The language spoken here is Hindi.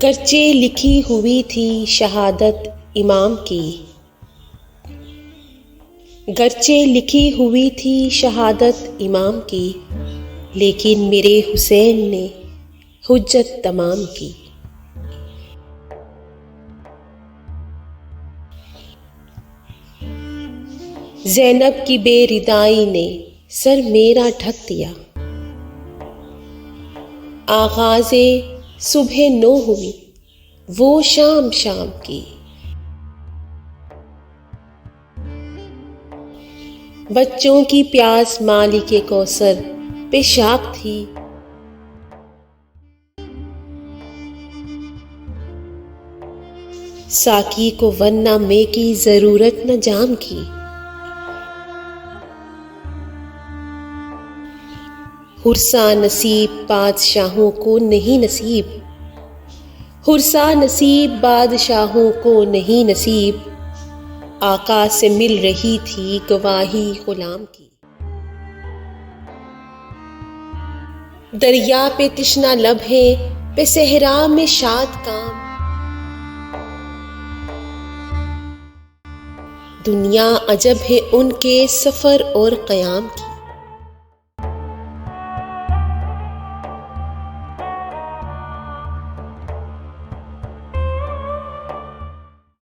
गर्चे लिखी हुई थी शहादत इमाम की, गर्चे लिखी हुई थी शहादत इमाम की, लेकिन मेरे हुसैन ने हुज्जत तमाम की। ज़ैनब की बेरिदाई ने सर मेरा ढक दिया। आगाज़े सुबह नो हुई वो शाम शाम की। बच्चों की प्यास मालिके कौसर पेशाब थी। साकी को वन्ना में की जरूरत न जाम की। हुर्सा नसीब बादशाहों को नहीं नसीब, हुर्सा नसीब बादशाहों को नहीं नसीब। आका से मिल रही थी गवाही गुलाम की। दरिया पे तिश्ना लब है पे सहरा में शाद काम। दुनिया अजब है उनके सफर और कयाम की।